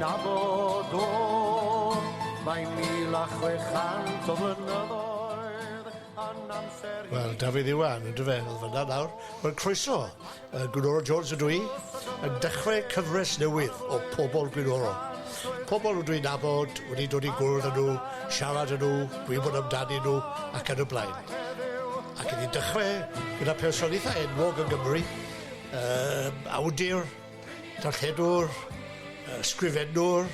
nabod o, mae 1,600 o flynyddoedd yn amser... Wel, Dafydd Iwan, ydw fe, oedd fyna nawr. Wel, croeso, Gwynoro Jones ydw i, yn dechrau cyfres newydd o Pobl Gwynoro. Pobl ydw i'n nabod, wedi dod i gwrdd â nhw, siarad â nhw, gwybod amdani nhw, ac yn y blaen. Ac ydi dechrau gyda personaethau enwog yn Gymru, awdur, darlledwr, sgrifennwr,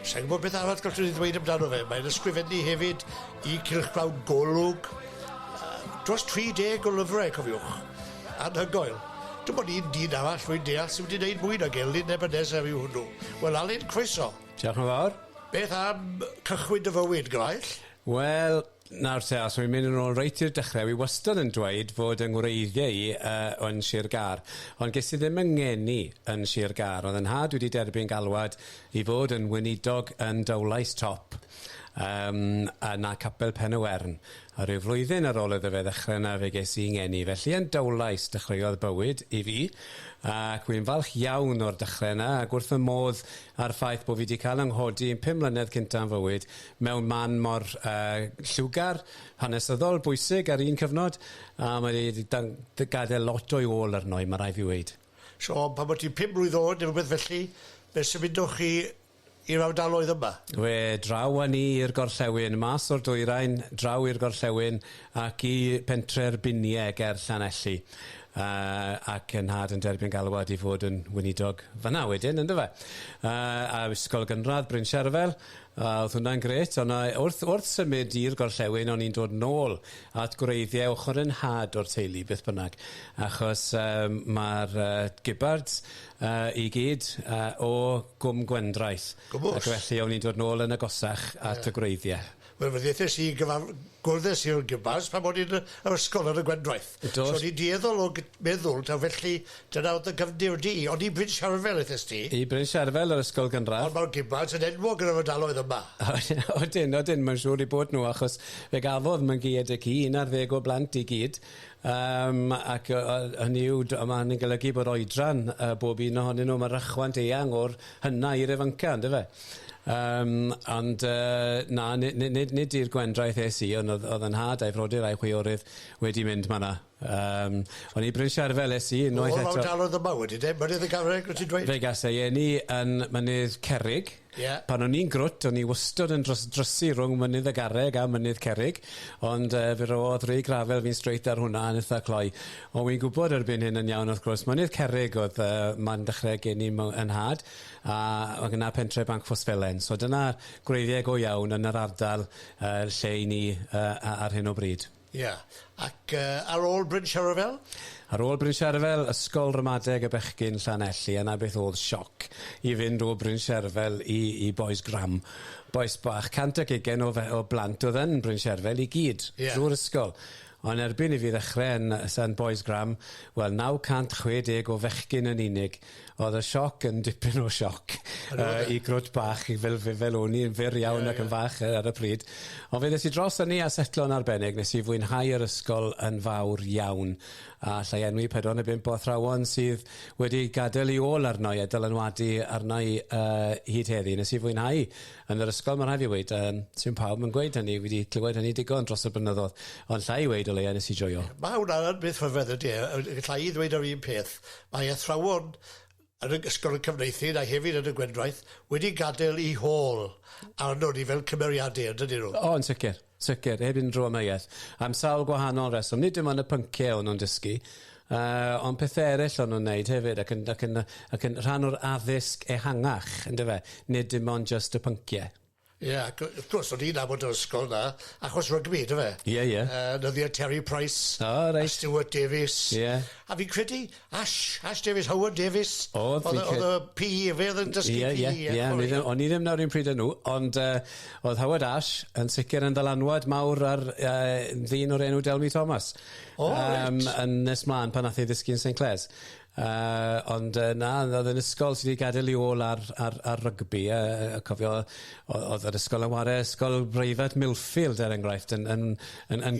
sa'n gwybod beth arall gallwn ni ddweud amdano fe. Mae'n ysgrifennu hefyd i cylchgrawn golwg, dros 30 o lyfrau, cofiwch, anhygoel. Dwi'n bod ni'n dyn arall rwy'n deall sy'n wedi gwneud mwy na Gelyn Nebynesa fi hwnnw. Wel, Alun, croeso. Diolch yn fawr. Beth am cychwyn dy fywyd, Gwraell? Wel, nawr te, os wy'n mynd yn ôl reit i'r dechrau, wi wastad yn dweud fod yng ngwreiddiau i yn Sir Gar. Ond ges i ddim yn ngeni yn Sir Gar. Oedd yn had wedi derbyn galwad i fod yn weinidog yn Dowlais Top. Na Capel Pen-y-Wern. A rhyw flwyddyn ar ôl iddo fe ddechrau yna fe ges i ngeni. Felly yn Dowlais dechreuodd bywyd i fi. Ac wy'n falch iawn o'r dechrau yna. Ac wrth y modd ar ffaith bod fi wedi cael ynghodi 5 mlynedd cynta'n fywyd mewn man mor lliwgar, hanesyddol, bwysig ar un cyfnod. A mae wedi gadael lot o'i ôl arno i, mae rai fi weid. So, pan bod ti'n 5 mlwydd oed neu rhywbeth felly, beth sy'n myndwch chi i'r ardaloedd yma? We draw â ni i'r gorllewin, mas o'r dwyrain, draw i'r gorllewin ac i pentre'r biniau ger Llanelli. Ac yn had yn derbyn galwad i fod yn weinidog fanna wedyn, ynddo fe. A ysgol gynradd Bryn Sherfel, oedd hwnna'n gret, ond wrth symud i'r gorllewin, o'n i'n dod nôl at gwreiddiau ochr yn had o'r teulu, beth bynnag. Achos mae'r Gibbards i gyd o Gwm Gwendraeth. Gwmws. Ac felly o'n i'n dod nôl yn agosach at y gwreiddiau. Wel, fe ddeithes i gwrddus i'r Gibbards pan bod i'n ysgol yn y Gwendraeth. So ni'n dieddol o meddwl, ta felly dyna oedd y gyfnir di. Ond i Bryn Sherfel eithas ti? I Bryn Sherfel yr ysgol gynradd. Ond mae'r Gibbards yn enwog yn y fydaloedd yma. Odyn, mae'n siŵr i bod nhw, achos fe gafodd mae'n gyd y ci, 11 o blant i gyd. Ac hynny yw, mae'n golygu bod oedran bob un ohonyn nhw, mae rychwant eang o'r hynna i'r efanca, ynddo fe? Ond na, nid i'r Gwendraeth es i, ond oedd yn had a'i frodyr a'i chwiorydd wedi mynd ma'na. O'n i Bryn Sherfel es i unwaith eto. O'r ardaloedd yma wedi, mynydd y Garreg, wyt ti'n dweud? Fe gasau ni yn mynydd Cerrig. Yeah. Pan o'n i'n grwt, o'n i wastad yn drysu rhwng mynydd y Garreg a mynydd Cerrig, ond fe roedd rhai grafel fi'n streit ar hwnna yn eitha cloi. Ond wy'n gwybod erbyn hyn yn iawn wrth gwrs. Mynydd Cerrig oedd ma'n dechrau gen i yn had, a yna pentre Banc Ffosfelen. So dyna gwreiddiau go iawn yn yr ardal lle i ni ar hyn o bryd. Ie. Yeah. Ac ar ôl Bryn Sherfel? Ar ôl Bryn Sherfel, ysgol ramadeg y bechgyn Llanelli, yna beth oedd sioc i fynd o Bryn Sherfel i Bois Gram. Bois bach, 120 o blant oedd yn Bryn Sherfel i gyd, drwy'r ysgol. Ond erbyn i fi ddechrau yn Bois Gram, wel 960 o fechgyn yn unig. Oedd y sioc yn dipyn o sioc i grwt bach fel o'n i'n fyr iawn ac yn fach ar y pryd. Ond fe nes i dros ni a setlo'n arbennig, nes i fwynhau yr ysgol yn fawr iawn. A llai enwi 45 o athrawon sydd wedi gadael i ôl arno i a dylanwadu arno i hyd heddi. Nes i fwynhau yn yr ysgol, mae'n rhaid i weid, sy'n pawb yn gweud hynny, wedi clywed hynny digon dros y blynyddoedd, ond llai i weid o leia nes i joio. Mae hwnna'n beth rhyfedd ydy, llai i ddweud ar un peth, mae athrawon yn y ysgol y cyfreithu a hefyd yn y Gwendraeth wedi gadael i hôl arno ni fel cymeriadau, ydyn nhw? O, yn sicr, heb unrhyw amheuaeth. Am sawl gwahanol reswm, nid dim ond y pynciau o'n nhw'n dysgu, ond pethau eraill o'n nhw'n neud hefyd ac yn rhan o'r addysg ehangach, ynddo fe, nid dim ond just y pynciau. Ie, wrth gwrs, o'n i'n nabod o'r ysgol na, achos rygbi, dy fe? Ie. Nyddiau Terry Price, a Stuart Davis. Ie. A fi'n credu, Ash Davis, Howard Davis. Oedd y PE, fe oedd yn dysgu PE. Ie, o'n i ddim nawr un pryd yn nhw, ond oedd Howard Ash yn sicr yn dylanwad mawr ar ddyn o'r enw Delmy Thomas. Yn nes mlaen pan nath ei ddysgu'n St Clair's. Ond na, oedd yn ysgol sydd wedi gadael i ôl ar rygbi. Cofio, oedd yr ysgol yn ware, ysgol Breifat Milfield, enghraifft, yn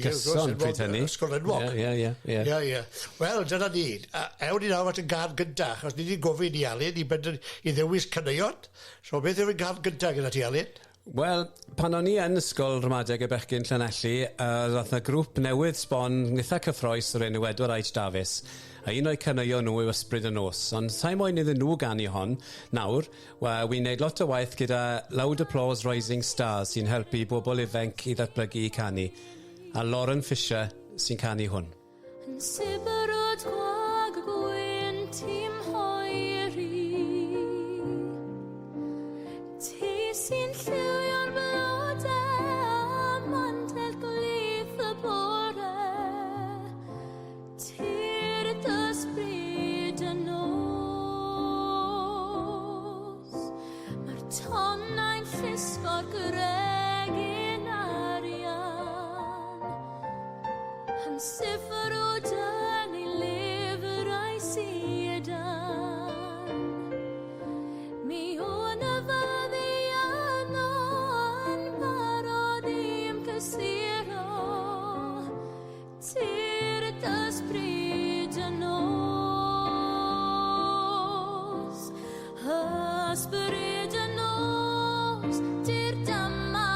gyson pryd hynny. Ysgol enwog. Ie. Wel, dyna ni. Ewn ni nawr at y gân gyntaf, achos ni wedi gofyn i Alun i ddewis cyneuon. So beth yw'r gân gyntaf gyda ti, Alun? Wel, pan o'n i yn ysgol ramadeg y bechgyn Llanelli, roedd yna grŵp newydd sbon eitha cyffroes o'r enw Edward H. Davies, a un o'i cyneuon nhw yw Ysbryd y Nos. Ond sa'i moyn iddyn nhw ganu hon nawr, wy'n neud lot o waith gyda Loud Applause Rising Stars sy'n helpu bobl ifanc i ddatblygu i canu, a Lauren Fisher sy'n canu hwn. Yn sibrwd gwag gwyn tîm hoeri, ti sy'n lliwio'r blodau a mantel gwlydd y bore, ti'r ysbryd y nos. Mae'r tonnau'n llusgo'r gregin arian, yn sifr o dyn i lyfrau sydan. Mi o'n y fyddian o'n barod i'm cysuro, tir ysbryd y nos. Ysbryd y nos, tir dyma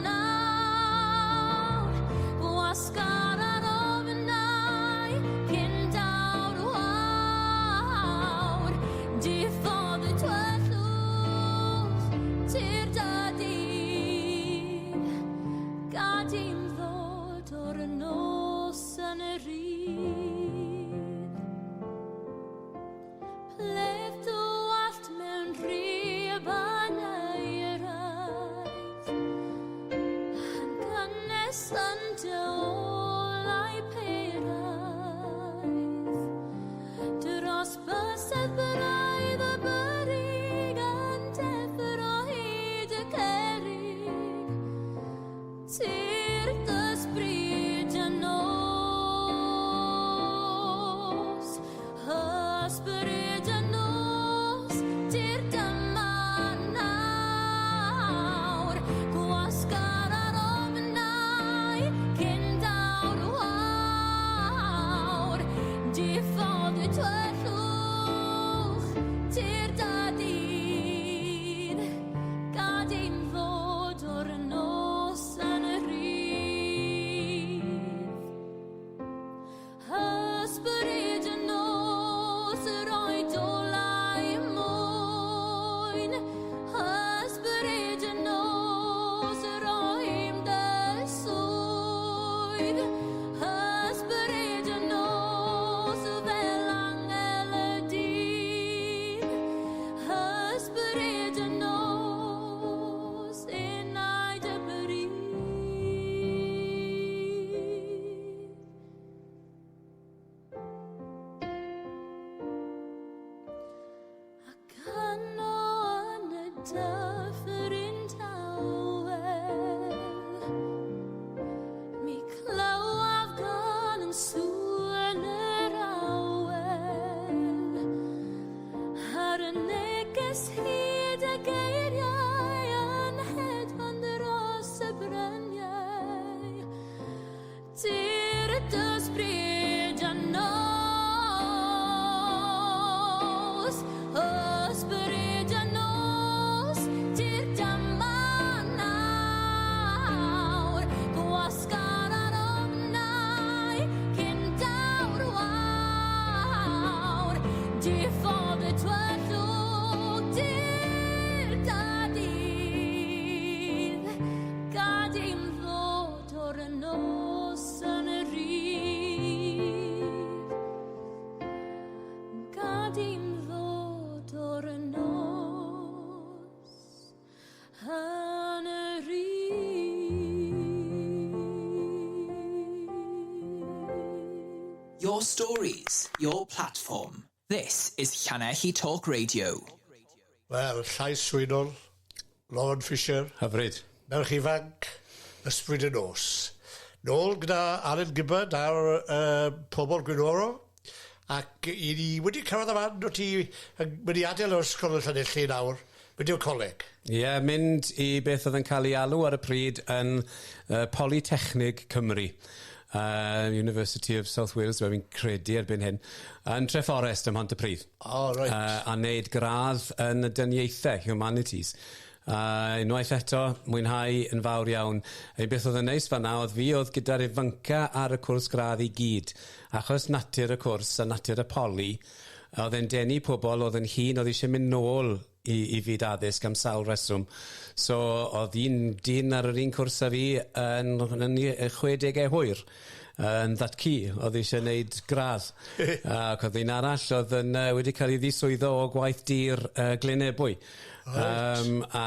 nawr, gwasgar ar ofnau cyn dawr wawr. Diffodd y twellwch, tir dadydd, gad i'm ddod o'r nos yn y rhydd. Pledd o allt mewn rhyb a neiraidd, yn gynnes yn dy olau peiraidd. Dros bysedd braidd y byrig yn deffro hyd y cerig, tir ysbryd y nos. Ysbryd y nos, tir dyma nawr, gwasgar ar ofnau cyn dawr wawr. Diffodd y twellwch, tir dadydd, gad i'm ddod o'r nos yn y rhydd. Ysbryd y nos, yr oed olau mwyn. Ysbryd y nos, yr oem dy swydd. Ysbryd y nos, fel angel y dydd. Ysbryd y nos, unaid y bryd. Ac yno yn y dyffryn tawel, mi clywaf gan yn sŵn yr awel, ar y neges hyd y geiriau yn hedfan dros y bryniau. Tir ysbryd y nos. Ysbryd y nos, tir dyma nawr, gwasgar ar ofnau cyn dawr wawr. Diffodd y twellwch, tir dadydd, gad i'm ddod o'r nos yn y rhydd. Gad i'm ddod o'r nos yn y rhydd. Your stories, your platform. This is Llanelli Talk Radio. Wel, llais swynol, Lauren Fisher, Hyfryd. merch ifanc, Ysbryd y Nos. Nôl gyda Alun Gibbard ar Pobl Gwynoro, Ac i ni wedi cyrraedd y fan, o ti wedi adael o'r ysgol yn Llanelli nawr. Wedi o'r coleg. Ie, mynd i beth oedd yn cael ei alw ar y pryd yn Polytechnig Cymru. University of South Wales, dwi'n credu erbyn hyn, yn Treforest ym Mhontypridd. Oh, right. A wneud gradd yn y dyniaethau, Humanities. Unwaith eto, mwynhau yn fawr iawn. Ein beth oedd yn neis fanna, oedd fi oedd gyda'r ifanca ar y cwrs gradd i gyd. Achos natur y cwrs a natur y poli, oedd e'n denu pobl oedd yn hun, oedd eisiau mynd nôl i fyd addysg am sawl reswm. So, oedd un dyn ar yr un cwrs a fi yn 60 hwyr yn ddatcu, oedd eisiau gwneud gradd. Ac oedd un arall oedd wedi cael ei ddiswyddo o gwaith dir Glynebwy. A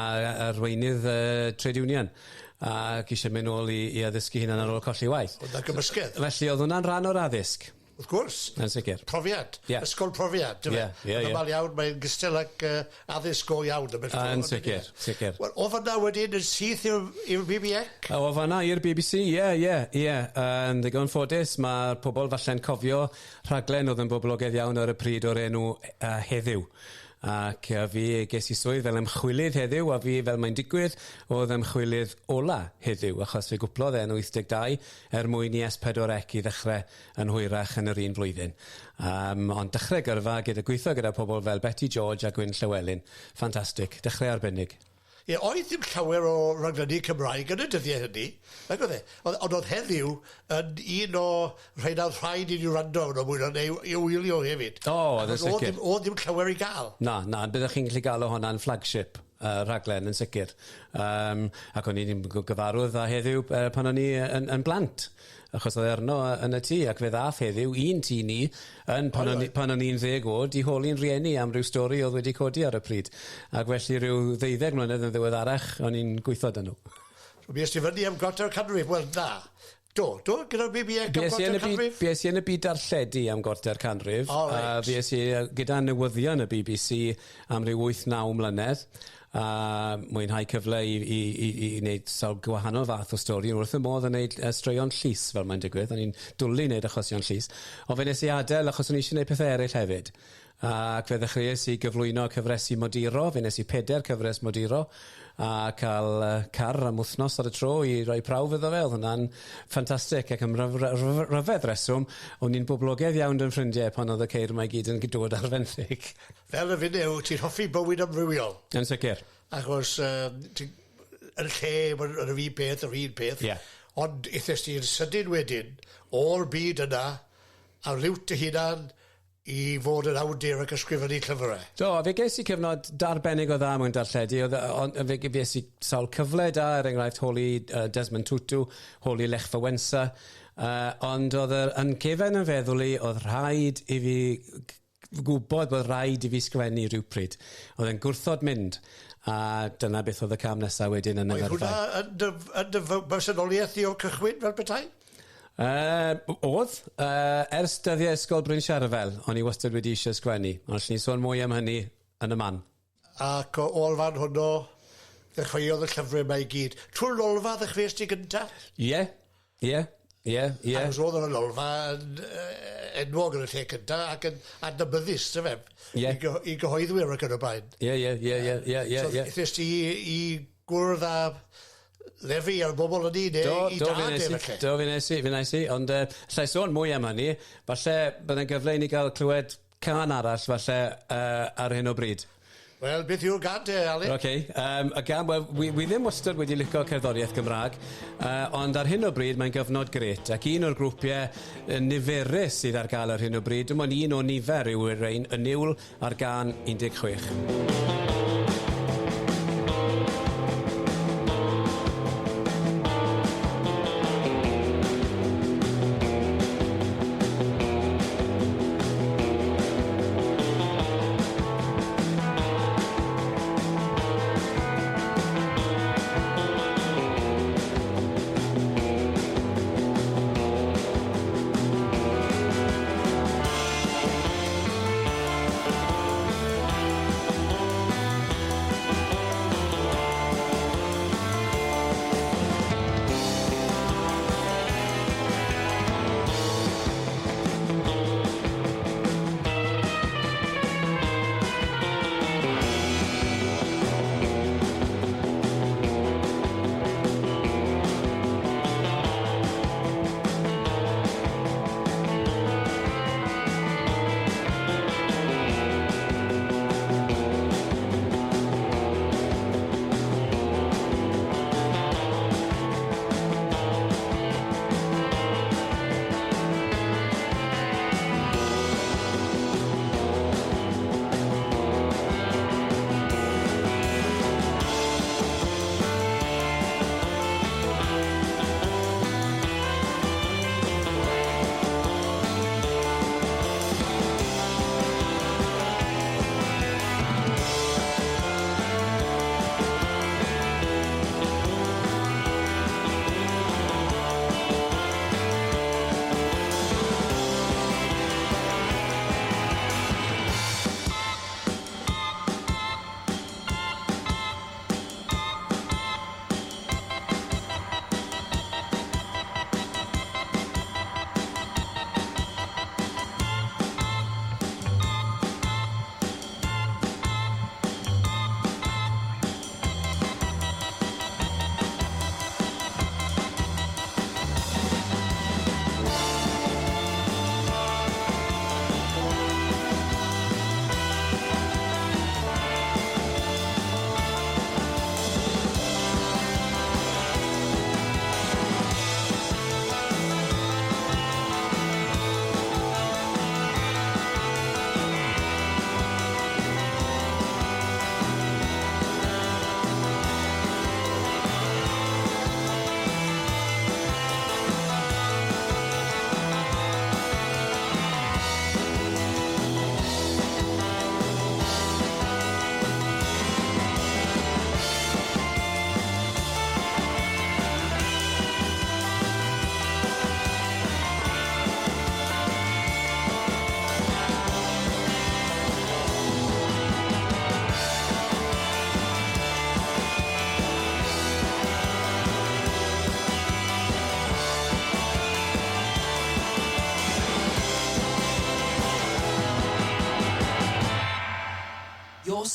arweinydd Trade Union. Ac eisiau mynd nôl i addysgu hynny ar ôl colli waith. Oedd na gymysgedd? Felly oedd hwnna'n rhan o'r addysg. Wrth gwrs. Yn sicr. Profiad. Yeah. Ysgol profiad. Yn amal iawn, mae'n gystal ac addysg go iawn. Yn sicr, sicr. Wel, o fanna wedyn yn syth i'r BBX? O fanna i'r BBC, ie. Yn ddigon ffodus, mae'r pobl falle'n cofio rhaglen oedd yn boblogaidd iawn ar y pryd o'r enw Heddiw. Ac fi ges i swydd fel ymchwilydd heddiw, a fi fel mae'n digwydd oedd ymchwilydd ola heddiw, achos fe gwplodd e'n 82 mwyn i S4C i ddechrau yn hwyrach yn yr un flwyddyn. Ond dechrau gyrfa gyda gweithio gyda pobl fel Betty George a Gwyn Llywelyn. Ffantastig, dechrau arbennig. Ie, oedd ddim llawer o raglenni Cymraeg yn y dyddiau hynny. Ond oedd heddiw yn un o rhaid rhaid i ni rando yn o mwyn i wylio hefyd. O, oedd yn sicr. Oedd ddim llawer i gael. Na, byddwch chi'n gallu gael o hwnna'n flagship raglen yn sicr. Ac o'n i'n gyfarwydd a heddiw pan o'n i yn blant. Achos oedd erno yn y tŷ, ac fe ddath heddiw un tŷ ni pan o'n i'n 10 oed i holi'n rieni am ryw stori oedd wedi codi ar y pryd. Ac felly ryw 12 mlynedd yn ddiweddarach, o'n i'n gweithio dyn nhw. Mi ysdi fyny am Gorter Canrif, wel na. Do, gyda'r BBX am Gorter Canrif? Bues i yn y byd darlledu am Gorter Canrif. Bues i gyda newyddion y BBC am ryw 8-9 mlynedd. A mwynhau cyfle i wneud sawl gwahanol fath o stori. Wrth y modd yn wneud straeon llys fel mae'n digwydd. O'n i'n dwlu wneud achosion llys. O fe nes i adael achos o'n i eisiau wneud pethau eraill hefyd. Ac fe ddechreuais i gyflwyno cyfresu moduro. Fe nes i 4 cyfres moduro. A cael car am wythnos ar y tro i roi prawf iddo fe. Oedd hwnna'n ffantastig ac am ryfedd reswm. O'n i'n boblogaidd iawn yn ffrindiau pan oedd y ceir mae gyd yn dod ar fenthyg. Fel y fyny, ti'n hoffi bywyd amrywiol. Yn sicr. Achos yn lle, yn yr un peth. Yeah. Ond eithas ti'n sydyn wedyn o'r byd yna a liwt y hunan i fod yn awdur ac ysgrifennu llyfrau. Do, fe ges i cyfnod darbennig o dda mewn darlledu. Fe ges i sawl cyfle da, enghraifft holi Desmond Tutu, holi Lech Fywensa. Ond oedd yn cefen yn feddwl i, oedd rhaid i fi gwybod bod rhaid i fi sgwennu rhywpryd. Oedd yn gwrthod mynd. A dyna beth oedd y cam nesaf wedyn yn y gyrfa. Oedd hwnna yn dy bersonoliaeth i o cychwyn fel petai? Oedd. Ers dyddiau ysgol Bryn Siarfel, o'n i wastad wedi eisiau sgwennu. Ond allwn ni sôn mwy am hynny yn y man. Ac o olfan hwnnw, ddechreuodd y llyfrau mae i gyd. Trwy'r lolfa ddechreuais ti gynta? Ie. Ac oedd yn y lolfa yn enwog yn y lle gynta ac yn adnabyddus, i gyhoeddwyr ac yn y blaen. Ie. So, ddechreuais ti i gwrdd a lefi ar bobl yn un, i dad efallai. Do, fi nes i, ond llai sôn mwy am hynny, falle byddai'n gyfle i ni gael clywed can arall falle ar hyn o bryd. Wel, beth yw'r gad te, Ali? Y gam, wi ddim wastad wedi licio cerddoriaeth Gymraeg, ond ar hyn o bryd mae'n gyfnod gret, ac un o'r grwpiau niferus sydd ar gael ar hyn o bryd, dim ond un o nifer yw y niwl ar gan 16.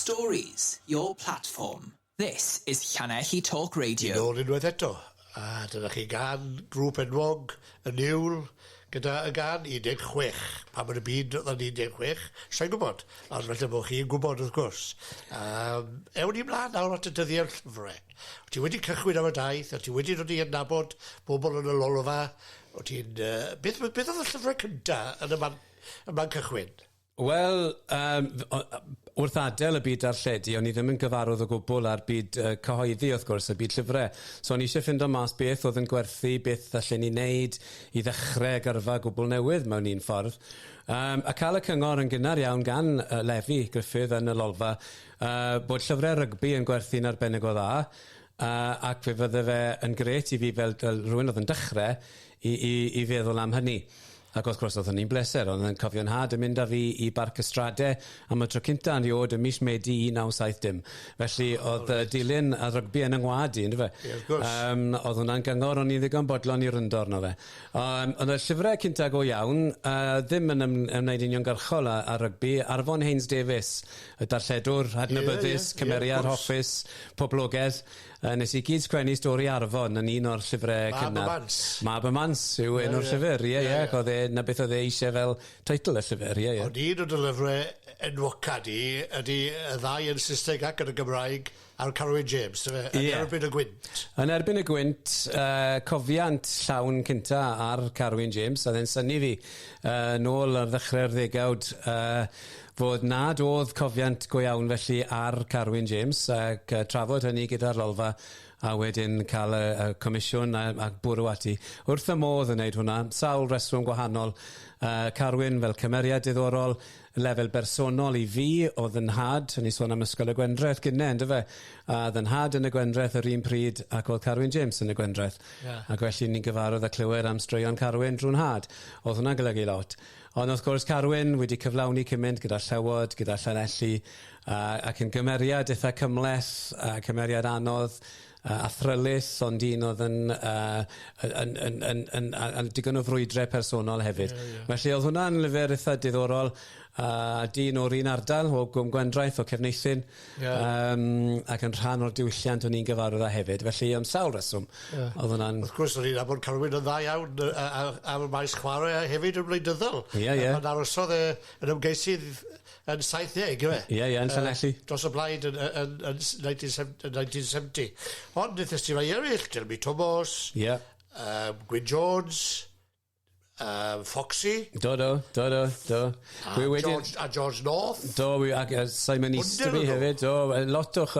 stories, your platform. This is Llanelli Talk Radio. Nôl unwaith eto. A dyna chi gan grŵp enwog, y niwl, gyda y gan 16. Pa mae'n y byd oedd yn 16? Sa'n gwybod, ond felly bod chi'n gwybod wrth gwrs. Ewn i mlaen nawr at y dyddiau'r llyfrau. Ti wedi cychwyn am y daith, a ti wedi dod i adnabod bobl yn y lolfa. Beth oedd y llyfrau cyntaf yn y man cychwyn? Wel, wrth adael y byd darlledu, o'n i ddim yn gyfarwydd o gwbl ar byd cyhoeddi, wrth gwrs, y byd llyfrau. So o'n i eisiau ffindo mas beth oedd yn gwerthu, beth allan ni wneud i ddechrau gyrfa gwbl newydd mewn un ffordd. A cael y cyngor yn gynnar iawn gan Lefi Griffith yn y lolfa, bod llyfrau rygbi yn gwerthu'n arbennig o dda, ac fe fydde fe yn gret i fi fel rhywun oedd yn dechrau i feddwl am hynny. Ac wrth gwrs oedd hynny'n bleser, ond yn cofio'n had yn mynd â fi i Barc Ystradau am y tro cynta yn riod y mis Medi 1970. Felly oedd dilyn a rygbi yn yngwad i, ynddo fe? Oedd hwnna'n gyngor, o'n i ddigon bodlon i ryndo arno fe. Ond y llyfrau cynta go iawn, ddim yn ymwneud uniongyrchol a rygbi, Arfon Haynes Davies, y darlledwr, adnabyddus, cymeriad, hoffus, poblogaidd. Nes i gyd sgwennu stori Arfon yn un o'r llyfrau cynnar. Mab y Mans yw un o'r llyfr, ie. Na beth oedd eisiau fel teitl y llyfr, ie. Ond un o'r lyfrau enwocad ydy y ddau yn Saesneg ac yn y Gymraeg ar Carwyn James, yn erbyn y gwynt. Yn erbyn y gwynt, cofiant llawn cynta ar Carwyn James, a dde'n syni fi nôl ar ddechrau'r ddegawd fod nad oedd cofiant go iawn felly ar Carwyn James, ac trafod hynny gyda'r lolfa a wedyn cael y comisiwn a bwrw ati. Wrth y modd yn neud hwnna, sawl reswm gwahanol. Carwyn fel cymeriad diddorol, lefel bersonol i fi, oedd yn had, o'n i sôn am ysgol y Gwendraeth gynnau, ynddo fe? Oedd yn had yn y Gwendraeth yr un pryd ac oedd Carwyn James yn y Gwendraeth. Ac felly ni'n gyfarwydd â clywed am straeon Carwyn drwy'n had. Oedd hwnna'n golygu lot. Ond wrth gwrs Carwyn wedi cyflawni cymaint gyda Llywod, gyda Llanelli, ac yn gymeriad eitha cymleth, cymeriad anodd, a thrylus, ond un oedd yn digon o frwydrau personol hefyd. Felly oedd hwnna'n lyfr eitha diddorol, dyn o'r un ardal o Gwm Gwendraeth o Cefneithin, ac yn rhan o'r diwylliant o'n i'n gyfarwydd â hefyd. Felly am sawl reswm, oedd hwnna'n... Wrth gwrs, o'n i'n abod Carwyn yn dda iawn am y maes chwarae hefyd yn wleidyddol. Mae'n arosodd yn ymgeisydd yn 70, yw e? Ie, yn Llanelli. Dros y blaid yn 1970. Ond wnaeth ysdi rai eraill, Jeremy Thomas, Gwyn Jones, Foxy. Do. A George North. Ac Simon Easterby hefyd. Lot o'ch...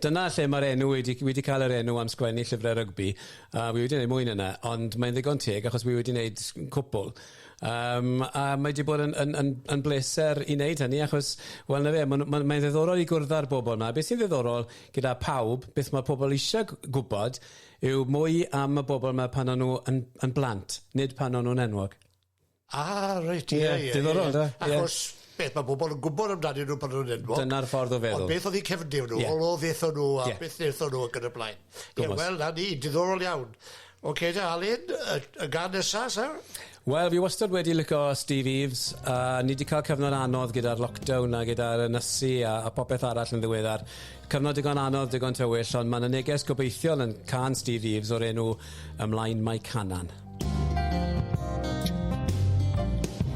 Dyna lle mae'r enw wedi cael yr enw am sgwennu llyfrau rygbi. Wi wedi gwneud mwy yna, ond mae'n ddigon teg achos wi wedi gwneud cwpl. A mae wedi bod yn bleser i wneud hynny achos, wel na fe, mae'n ddiddorol i gwrdd â'r bobl yma. Beth sy'n ddiddorol gyda pawb, beth mae pobl eisiau gwybod, yw mwy am y bobl yma pan o'n nhw yn blant, nid pan o'n nhw'n enwog. Reit, diddorol, da. Achos beth, mae bobl yn gwybod amdani nhw pan o'n enwog. Dyna'r ffordd o feddwl. Ond beth oedd i cefndir nhw, o ddethon nhw, a beth ddethon nhw ac yn y blaen. Wel, na ni, diddorol iawn. Oce, Alun, y gan nesaf, sir? Wel, fi wastad wedi licio Steve Eaves. Ni wedi cael cyfnod anodd gyda'r lockdown a gyda'r ynysu a popeth arall yn ddiweddar. Cyfnod digon anodd, digon tywyll, ond mae'n neges gobeithiol yn can Steve Eaves o'r enw Ymlaen Mae Canan.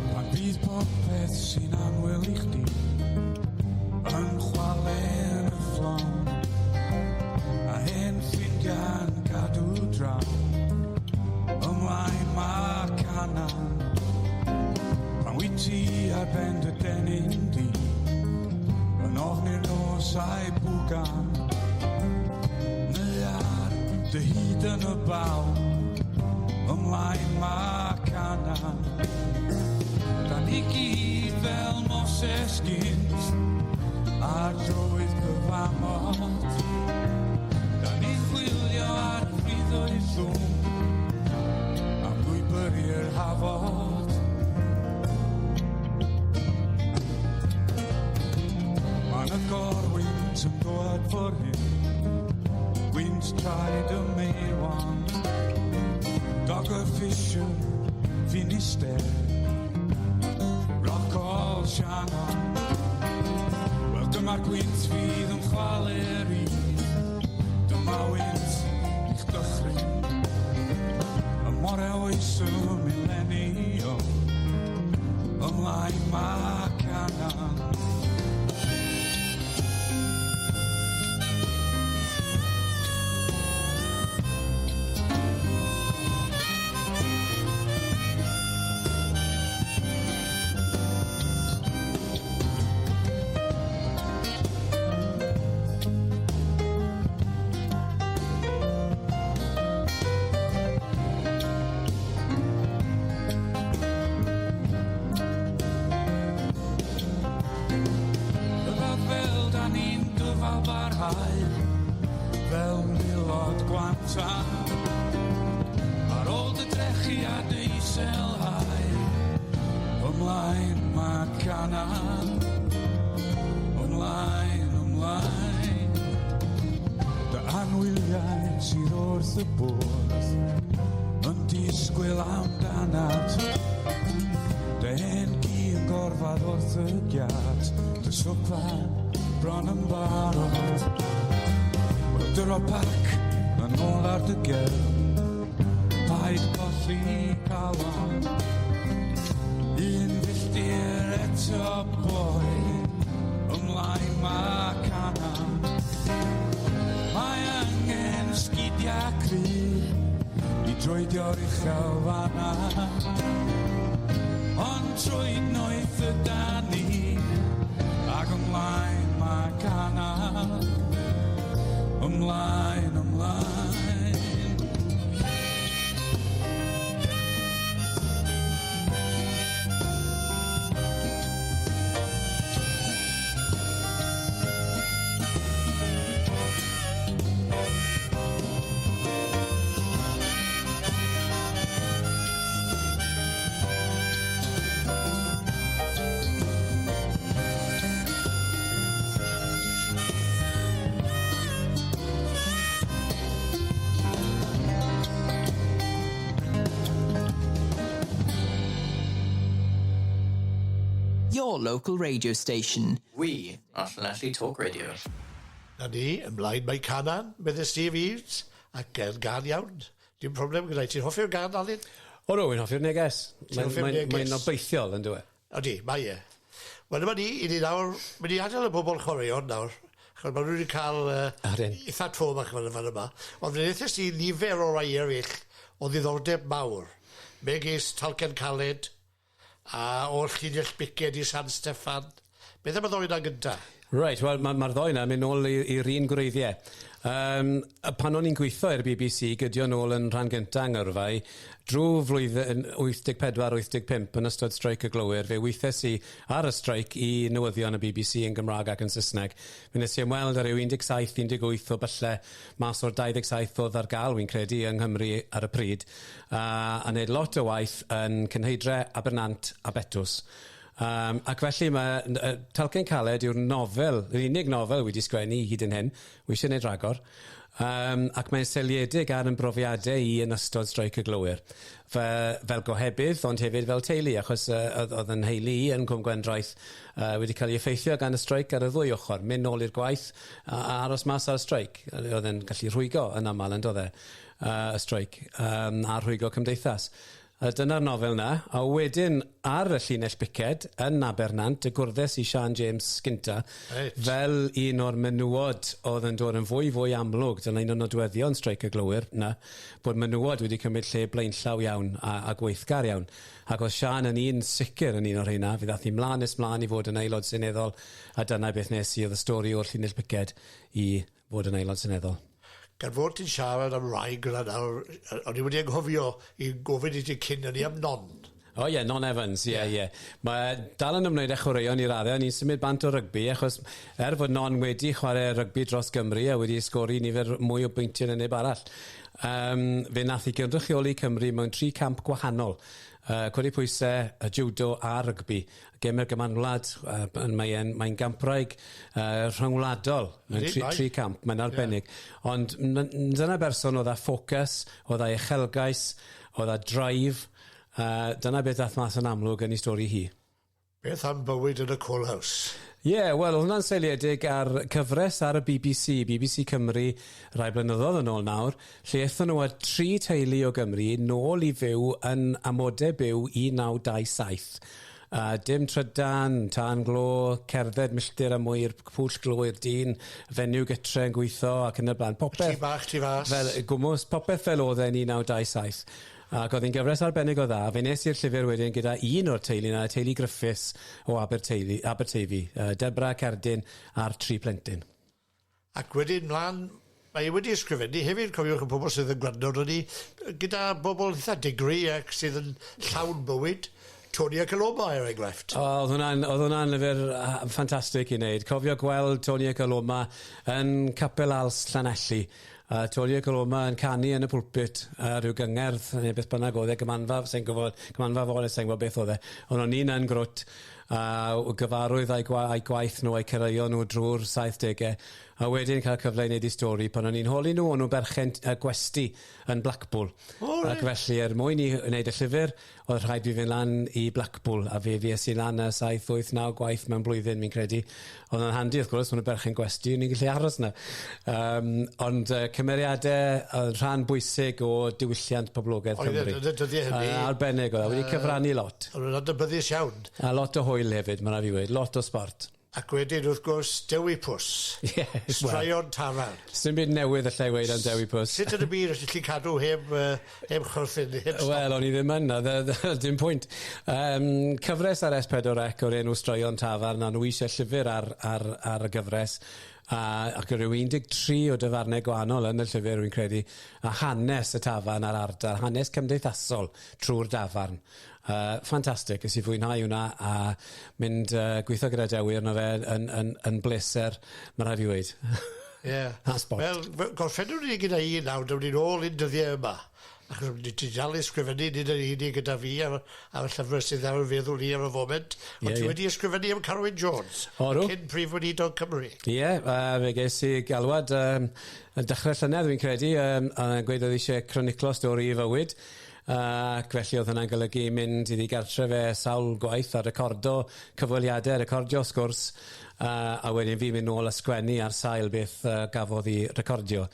Pan fydd popeth sy'n anwyl i chdi yn chwalen y fflon a hen ffrindiau'n cadw draw Ymlaen Mae Canan pan wyt ti ar ben dy denyn di yn ofnyn osau bwgan neu ar dy hyd yn y baw Ymlaen Mae Canan da ni gyd fel Moses gynt ar drywydd cyfamod da ni'n chwilio ar y ffriddoedd llwm i'r hafod Mae'n y gorwynt yn dod for hyn Gwynt traed y meirwan Dog y ffisiwn Finister Rock all Shannon Wel dyma Mae'r gwynt fydd yn chwaler i. Dyma wynt i'ch dychryn. Y more oes y millennium. Ymlaen mae canan. Fel milod gwantan ar ôl dy drechiad eisel hael ymlaen mae canan ymlaen, ymlaen dy anwyliau sydd wrth y bwrdd yn disgwyl amdanat dy hen gi yn gorfad wrth y giat dy swpa bron yn barod Dyr o parc yn ôl ar dy gefn Paid colli calon Un filltir eto boi Ymlaen mae canan Mae angen sgidiau cry I droedio'r uchel fanna Ond troed noeth y dani Ac ymlaen mae canan Ymlaen, ymlaen Your local radio station. We are Llanelli Talk Radio. Na ni, ymlaen mae canan, meddwl Steve Eves, ac yn gan iawn. Dim problem gyda ti. Ti'n hoffio'r gan, Alun? O, no, wy'n hoffio'r neges. neges? Mae'n obeithiol yn dweud. Odi, mae e. Wel, yma ni, i ni nawr, mynd i adael y bobl chwaraeon nawr. Chos maen nhw wedi cael eitha trwm ac fan yma. Ond fe wnaethon ni nifer o rai eraill o ddiddordeb mawr. Megis Talcen Caled, a o'r llinell biced i San Steffan. Beth am y ddoi na gynta? Right, wel, mae'r ddoi na mynd nôl i'r un gwreiddiau. Pan o'n i'n gweithio i'r BBC, gydio nôl yn rhan gynta yngyrfau, drwy flwyddyn 84-85 yn ystod streic y glowyr, fe weithes i ar y streic i newyddion y BBC yn Gymraeg ac yn Saesneg. Fe nes i ymweld ar yw 17-18 o bylle mas o'r 27 oedd ar gael, wy'n credu, yng Nghymru ar y pryd, a wneud lot o waith yn Cynheidre, Abernant a Betws. Ac felly mae Talcen Caled yw'r nofel, yr unig nofel wedi sgwennu hyd yn hyn, wy eisiau gwneud ragor, ac mae'n seiliedig ar yn brofiadau i yn ystod streic y glowyr. Fel gohebydd, ond hefyd fel teulu, achos oedd yn heulu i yn Cwm Gwendraeth wedi cael ei effeithio gan y streic ar y ddwy ochr, mynd nôl i'r gwaith a aros mas ar y streic. Oedd e'n gallu rhwygo yn aml yn dod y streic a rhwygo cymdeithas. Dyna'r nofel na, a wedyn ar y llinell biced yn Abernant, y gwrddes i Sian James Skinta, fel un o'r menywod oedd yn dod yn fwy amlwg, dyna un o'r nodweddion streic y glowyr na, bod menywod wedi cymryd lle blaenllaw iawn a gweithgar iawn. Ac oedd Sian yn un sicr yn un o'r hynna, fe ddath i mlaen i fod yn aelod seneddol, a dyna beth nes i oedd y stori o'r llinell biced i fod yn aelod seneddol. Gan fod ti'n siarad am rai gyda nawr, o'n i wedi anghofio i gofyn i ti cyn yn i am non. O ie, Non Evans, ie. Mae dal yn ymwneud â chwaraeon i raddau, ni'n symud bant o rygbi, achos fod Non wedi chwarae rygbi dros Gymru a wedi sgori nifer mwy o bwyntiau na neb arall. Fe nath i gynrychioli Cymru mewn 3 camp gwahanol. Codi pwysau, judo a rygbi. Gemer gymanwlad, mae'n gampraig rhyngwladol mewn 3 camp, mae'n arbennig. Ond dyna berson oedd a ffocus, oedd a uchelgais, oedd a drive, dyna beth dath mas yn amlwg yn ei stori hi. Beth am bywyd yn y coalhouse? Wel, oedd hwnna'n seiliedig ar cyfres ar y BBC Cymru, rai blynyddoedd yn ôl nawr, lle eithon nhw â 3 teulu o Gymru nôl i fyw yn amodau byw 1927. Dim trydan, tân glo, cerdded milltir a mwy i'r pwll glo i'r dyn, fenyw gytre yn gweithio ac yn y blaen. Popeth. Ti bach, ti fas. Fel, gwmws, popeth fel oedd e'n 1927. Ac oedd hi'n gyfres arbennig o dda. Fe nes i'r llyfr wedyn gyda un o'r teulu na, teulu Griffiths o Aberteifi, Debra, Cerdyn a'r 3 plentyn. Ac wedyn mlaen, mae wedi ysgrifennu hefyd, cofiwch y pobl sydd yn gwrando ar ni, gyda bobl eitha digri ac sydd yn llawn bywyd, Tony ac Aloma er enghraifft. Oedd hwnna'n lyfr ffantastig i wneud. Cofio gweld Tony ac Aloma yn Capel Als Llanelli. Tony ac Aloma yn canu yn y pwlpit rhyw gyngerdd, neu beth bynnag oedd e, gymanfa fod, sa'n gwybod beth oedd e. Ond o'n un yn grwt, gyfarwydd a'i gwaith nhw, a'i cyrraio nhw drwy'r 70au, a wedyn cael cyfle i wneud i stori pan o'n i'n holi nhw, o'n nhw'n berchen gwesti yn Blackpool. Ac felly mwyn i wneud y llyfr, oedd rhaid fi fynd lan i Blackpool, a fi es i lan y 7, 8, 9 gwaith mewn blwyddyn, mi'n credu. Oedd yn handi, wrth gwrs, o'n nhw'n berchen gwesti, o'n i'n gallu aros yna. Ond cymeriadau, rhan bwysig o diwylliant poblogaidd Cymru. Dyddiau hynny. Arbennig oedd, wedi cyfrannu lot. O'n nhw'n adnabyddus iawn. A lot o hwyl hefyd, mae'n rhaid i weid, lot o sport. Ac wedyn, wrth gwrs, Dewi Pws. Straeon Tafarn. Sdim byd newydd allai weid am Dewi Pws. Sut yn y byd ydych chi'n cadw heb chwrthyn? Wel, o'n i ddim yna, dim pwynt. Cyfres ar S4C o'r enw Straeon Tafarn, a nhw eisiau llyfr ar y gyfres. Ac rhyw 13 o dyfarnau gwahanol yn y llyfr, wy'n credu, a hanes y tafarn a'r ardal, hanes cymdeithasol trwy'r dafarn. Ffantastig, ys i fwynhau hwnna a mynd gweithio gyda Dewi arno fe yn bleser, mae'n rhaid i weid. Ie. Wel, gorffennwn ni gyda un nawr, dawn ni'n ôl un dyddiau yma. Achos ni ti dal ysgrifennu, nid yn un gyda fi ar y llyfr sydd ar y feddwl ni ar y foment. Ond ti wedi ysgrifennu am Carwyn Jones. Cyn prif weinidog Cymru. Ie, fe ges i galwad yn dechrau llynedd, fi'n credu, a gweud oedd eisiau croniclo stori i fywyd. Ac felly oedd hwnna'n golygu mynd iddi gartre fe sawl gwaith a recordo cyfweliadau, recordio sgwrs, a wedyn fi mynd nôl a sgwennu ar sail beth gafodd i recordio.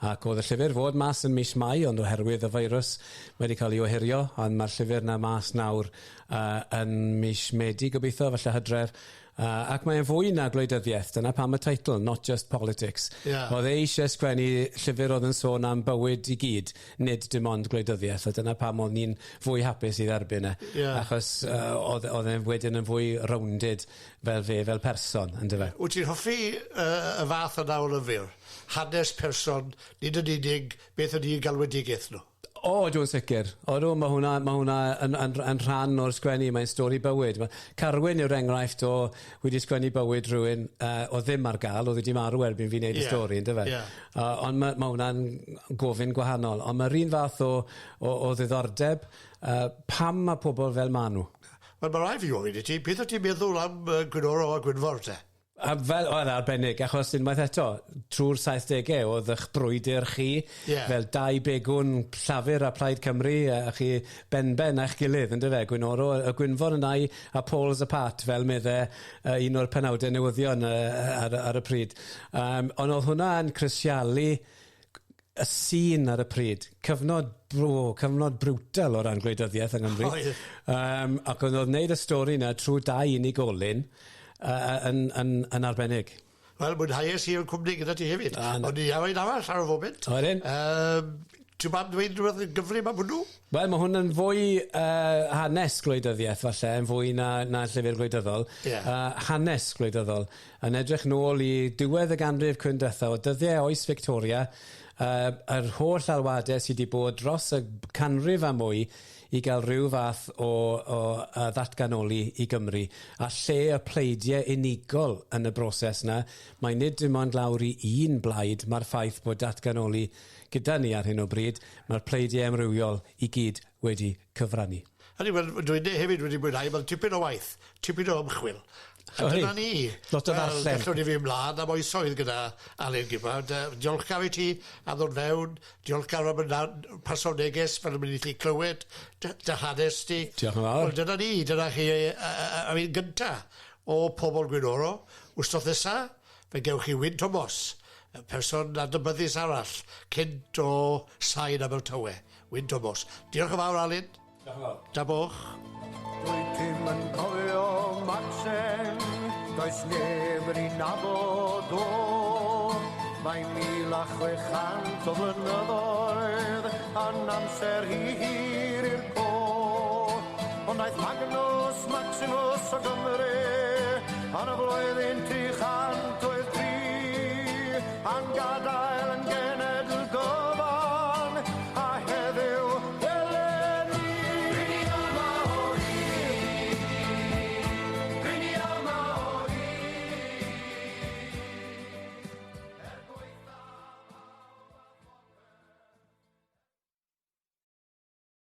Ac oedd y llyfr fod mas yn mis Mai, ond oherwydd y feirws wedi cael ei ohirio, ond mae'r llyfr na mas nawr yn mis Medi gobeithio, falle Hydref. Ac mae'n fwy na gwleidyddiaeth, dyna pam y teitl, Not Just Politics. Oedd e eisiau sgwennu llyfr oedd yn sôn am bywyd i gyd, nid dim ond gwleidyddiaeth, a dyna pam oedd ni'n fwy hapus i dderbyn e. Achos oedd e'n wedyn yn fwy rounded fel fe, fel person, ynddo fe. Wyt ti'n hoffi y fath yna o lyfr? Hanes person, nid yn unig beth ydy galwedigaeth nhw? Dwi'n sicr. Mae hwnna yn rhan o'r sgwennu, mae'n stori bywyd. Carwyn yw'r enghraifft o wedi sgwennu bywyd rhywun o ddim ar gael, oedd wedi marw erbyn fi'n neud y stori, ynddo fe? Ond mae hwnna'n gofyn gwahanol. Ond mae'r un fath o ddiddordeb, pam mae pobl fel ma nhw? Wel, mae rai fi ofyn i ti, beth o ti'n meddwl am Gwynoro a Gwynfor te? Fel oedd arbennig, achos unwaith eto, trwy'r 70au, oedd eich brwydr chi, fel 2 begwn llafur a Plaid Cymru, a chi ben a'ch gilydd, ynddo fe, Gwynoro, y Gwynfor yn ai a Poles apart, fel meddai un o'r penawdau newyddion ar y pryd. Ond oedd hwnna yn crisialu y sîn ar y pryd, cyfnod brwtal o ran gwleidyddiaeth yng Nghymru. Ac oedd wneud y stori yna trwy 2 unigolyn, yn arbennig. Wel, mwynhauais i'r cwmni gyda ti hefyd. Ond ni iawn arall ar y foment. Oedden. Ti'n mam dweud rhywbeth yn gyfri am hwnnw? Wel, mae hwn yn fwy hanes gwleidyddiaeth, falle, yn fwy na llyfr gwleidyddol. Hanes gwleidyddol. Yn edrych nôl i diwedd y ganrif cwndetha o dyddiau oes Victoria, yr holl alwadau sydd wedi bod dros y canrif a mwy i gael rhyw fath o ddatganoli i Gymru. A lle y pleidiau unigol yn y broses yna, mae nid dim ond lawr i un blaid mae'r ffaith bod datganoli gyda ni ar hyn o bryd, mae'r pleidiau amrywiol i gyd wedi cyfrannu. Dwi'n hefyd wedi mwynhau, mae'n tipyn o waith, tipyn o ymchwil. A dyna ni. Lot o ddarllen. Gallwn ni fi ymlaen am oesoedd gyda Alun Gibbard. Diolchgar i ti a ddod fewn. Diolchgar am y personeges fel yn mynd i chi clywed. Dy hanes ti. Diolch yn fawr. Dyna ni. Dyna chi. Gynta o Pobl Gwynoro. Wstod nesa, fe gewch chi Wyn Thomas, y person adnabyddus arall, cynt o sain am y tywe. Wyn Thomas. Diolch yn fawr, Alun. Diolch yn fawr. Da boch. Dwi ddim yn cofio Maxen, does neb yn ei nabod o. Mae 1600 o flynyddoedd yn amser hir i'r co. Ond aeth Magnus Maximus o Gymru yn y flwyddyn 303 yn gadael